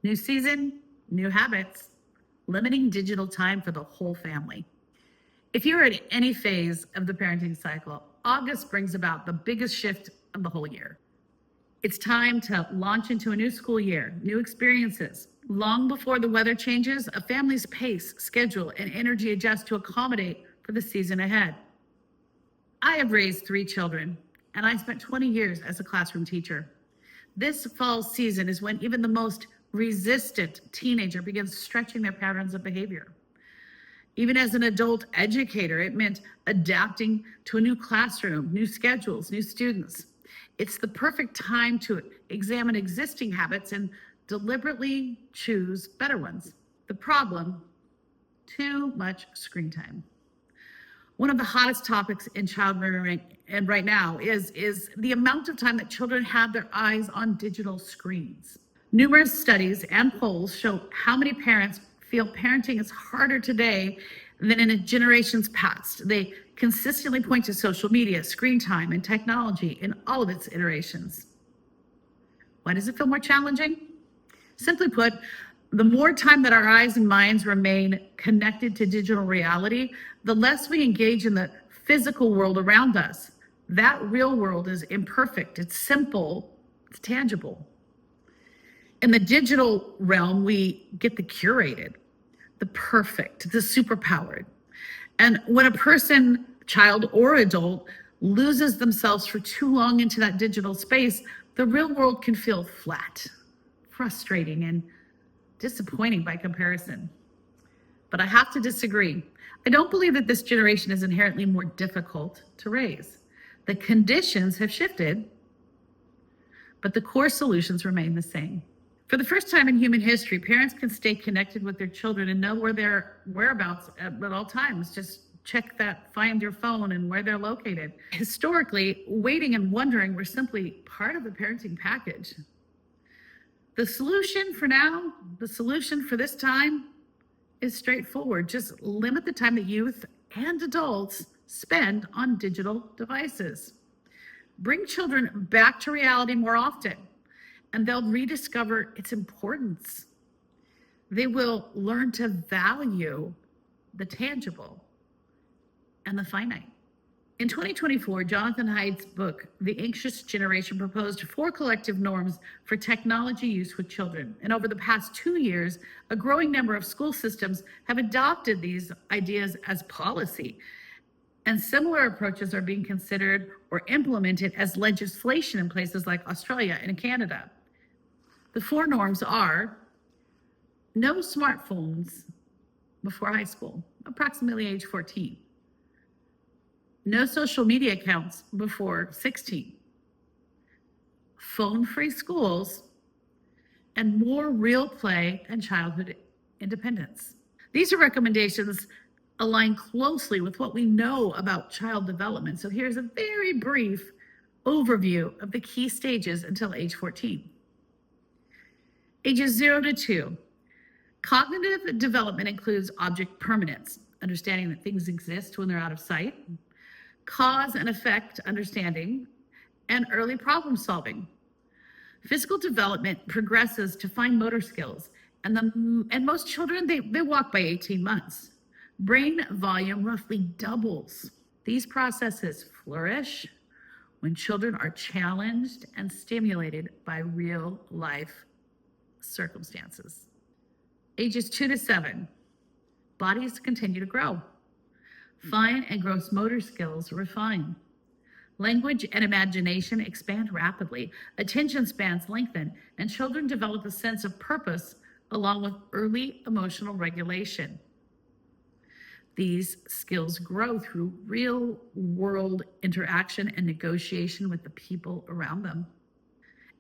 New season, new habits, limiting digital time for the whole family. If you're at any phase of the parenting cycle, August brings about the biggest shift of the whole year. It's time to launch into a new school year, new experiences. Long before the weather changes, a family's pace, schedule, and energy adjust to accommodate for the season ahead. I have raised 3 children, and I spent 20 years as a classroom teacher. This fall season is when even the most resistant teenager begins stretching their patterns of behavior. Even as an adult educator, it meant adapting to a new classroom, new schedules, new students. It's the perfect time to examine existing habits and deliberately choose better ones. The problem, too much screen time. One of the hottest topics in child rearing and right now is the amount of time that children have their eyes on digital screens. Numerous studies and polls show how many parents feel parenting is harder today than in generations past. They consistently point to social media, screen time, and technology in all of its iterations. Why does it feel more challenging? Simply put, the more time that our eyes and minds remain connected to digital reality, the less we engage in the physical world around us. That real world is imperfect, it's simple, it's tangible. In the digital realm, we get the curated, the perfect, the superpowered. And when a person, child or adult, loses themselves for too long into that digital space, the real world can feel flat, frustrating, and disappointing by comparison. But I have to disagree. I don't believe that this generation is inherently more difficult to raise. The conditions have shifted, but the core solutions remain the same. For the first time in human history, parents can stay connected with their children and know where their whereabouts at all times. Just check that, find your phone and where they're located. Historically, waiting and wondering were simply part of the parenting package. The solution for now, the solution for this time is straightforward. Just limit the time that youth and adults spend on digital devices. Bring children back to reality more often, and they'll rediscover its importance. They will learn to value the tangible and the finite. In 2024, Jonathan Haidt's book, The Anxious Generation, proposed 4 collective norms for technology use with children. And over the past 2 years, a growing number of school systems have adopted these ideas as policy. And similar approaches are being considered or implemented as legislation in places like Australia and Canada. The 4 norms are: no smartphones before high school, approximately age 14. No social media accounts before 16. Phone-free schools, and more real play and childhood independence. These are recommendations align closely with what we know about child development. So here's a very brief overview of the key stages until age 14. Ages 0 to 2. Cognitive development includes object permanence, understanding that things exist when they're out of sight, cause and effect understanding, and early problem solving. Physical development progresses to fine motor skills, and most children, they walk by 18 months. Brain volume roughly doubles. These processes flourish when children are challenged and stimulated by real life circumstances. Ages 2 to 7, bodies continue to grow. Fine and gross motor skills refine. Language and imagination expand rapidly. Attention spans lengthen, and children develop a sense of purpose along with early emotional regulation. These skills grow through real-world interaction and negotiation with the people around them.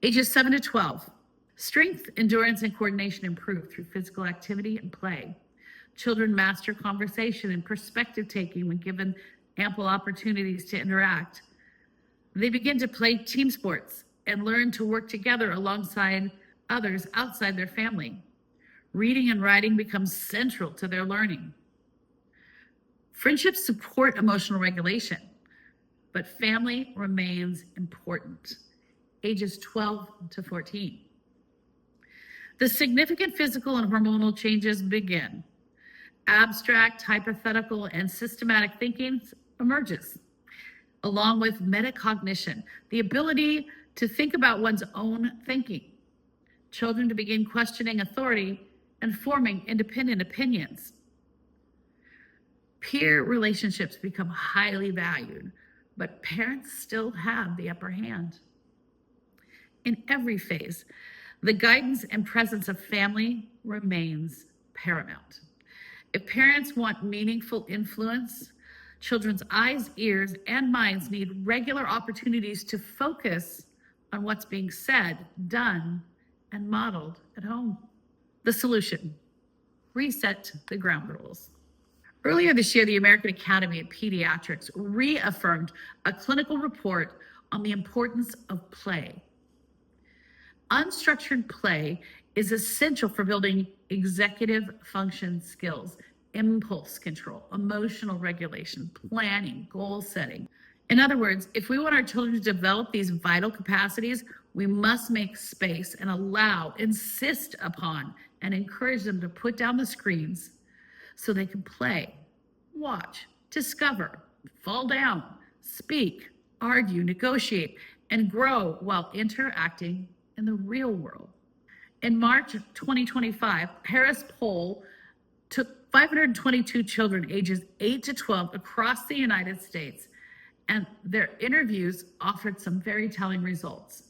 Ages 7 to 12. Strength, endurance, and coordination improve through physical activity and play. Children master conversation and perspective taking when given ample opportunities to interact. They begin to play team sports and learn to work together alongside others outside their family. Reading and writing becomes central to their learning. Friendships support emotional regulation, but family remains important. Ages 12 to 14. The significant physical and hormonal changes begin. Abstract, hypothetical, and systematic thinking emerges, along with metacognition, the ability to think about one's own thinking. Children to begin questioning authority and forming independent opinions. Peer relationships become highly valued, but parents still have the upper hand. In every phase, the guidance and presence of family remains paramount. If parents want meaningful influence, children's eyes, ears, and minds need regular opportunities to focus on what's being said, done, and modeled at home. The solution: reset the ground rules. Earlier this year, the American Academy of Pediatrics reaffirmed a clinical report on the importance of play. Unstructured play is essential for building executive function skills, impulse control, emotional regulation, planning, goal setting. In other words, if we want our children to develop these vital capacities, we must make space and allow, insist upon, and encourage them to put down the screens so they can play, watch, discover, fall down, speak, argue, negotiate, and grow while interacting in the real world. In March 2025, Harris poll took 522 children ages 8 to 12 across the United States, and their interviews offered some very telling results.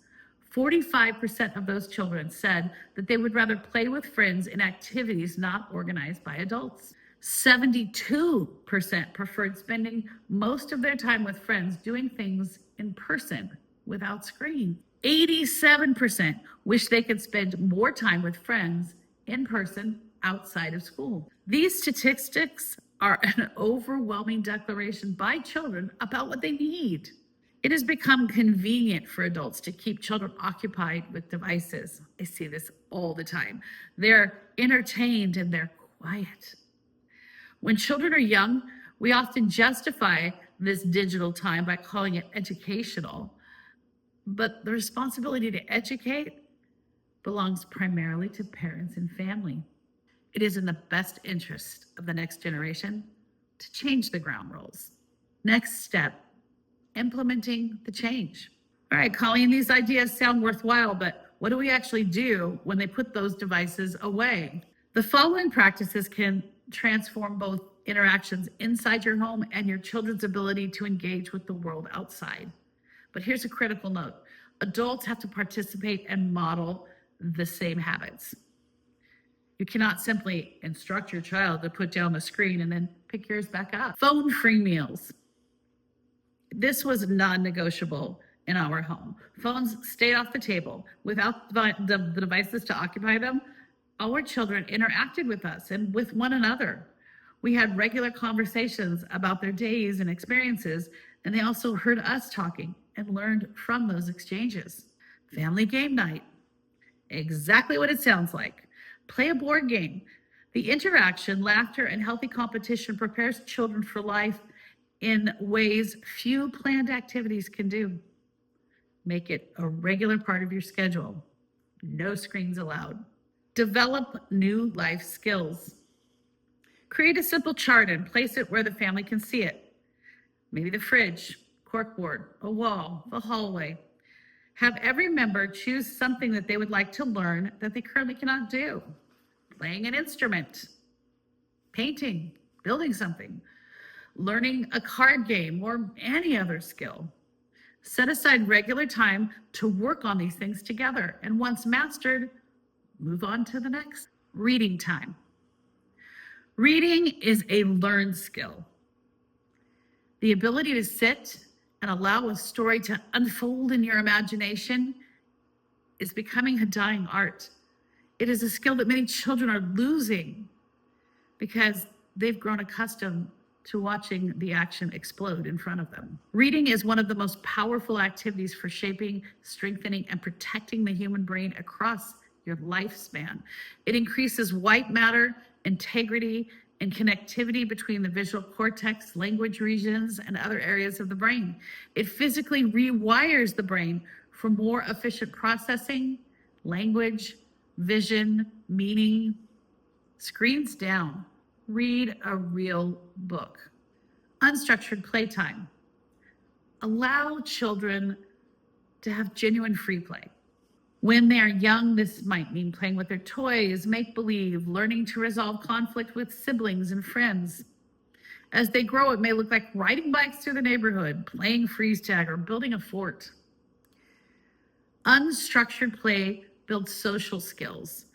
45% of those children said that they would rather play with friends in activities not organized by adults. 72% preferred spending most of their time with friends doing things in person without screens. 87% wish they could spend more time with friends in person outside of school. These statistics are an overwhelming declaration by children about what they need. It has become convenient for adults to keep children occupied with devices. I see this all the time. They're entertained and they're quiet. When children are young, we often justify this digital time by calling it educational, but the responsibility to educate belongs primarily to parents and family. It is in the best interest of the next generation to change the ground rules. Next step, implementing the change. All right, Colleen, these ideas sound worthwhile, but what do we actually do when they put those devices away? The following practices can transform both interactions inside your home and your children's ability to engage with the world outside. But here's a critical note. Adults have to participate and model the same habits. You cannot simply instruct your child to put down the screen and then pick yours back up. Phone-free meals. This was non-negotiable in our home. Phones stayed off the table. Without the devices to occupy them, our children interacted with us and with one another. We had regular conversations about their days and experiences, and they also heard us talking and learned from those exchanges. Family game night. Exactly what it sounds like. Play a board game. The interaction, laughter, and healthy competition prepares children for life in ways few planned activities can do. Make it a regular part of your schedule. No screens allowed. Develop new life skills. Create a simple chart and place it where the family can see it. Maybe the fridge, corkboard, a wall, the hallway. Have every member choose something that they would like to learn that they currently cannot do. Playing an instrument, painting, building something, learning a card game, or any other skill. Set aside regular time to work on these things together, and once mastered, move on to the next. Reading time. Reading is a learned skill. The ability to sit and allow a story to unfold in your imagination is becoming a dying art. It is a skill that many children are losing because they've grown accustomed to watching the action explode in front of them. Reading is one of the most powerful activities for shaping, strengthening, and protecting the human brain across your lifespan. It increases white matter, integrity, and connectivity between the visual cortex, language regions, and other areas of the brain. It physically rewires the brain for more efficient processing, language, vision, meaning. Screens down. Read a real book. Unstructured playtime. Allow children to have genuine free play. When they're young, this might mean playing with their toys, make believe, learning to resolve conflict with siblings and friends. As they grow, it may look like riding bikes through the neighborhood, playing freeze tag, or building a fort. Unstructured play builds social skills.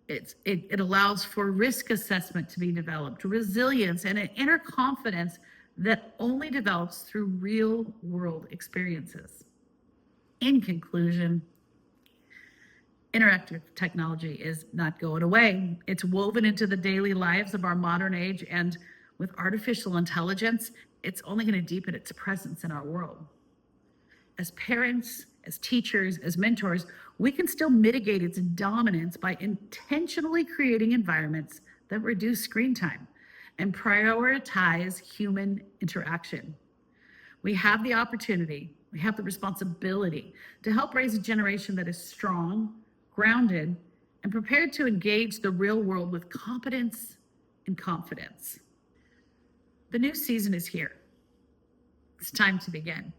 It allows for risk assessment to be developed, resilience, and an inner confidence that only develops through real world experiences. In conclusion, interactive technology is not going away. It's woven into the daily lives of our modern age, and with artificial intelligence, it's only going to deepen its presence in our world. As parents, as teachers, as mentors, we can still mitigate its dominance by intentionally creating environments that reduce screen time and prioritize human interaction. We have the opportunity, we have the responsibility to help raise a generation that is strong, grounded, and prepared to engage the real world with competence and confidence. The new season is here. It's time to begin.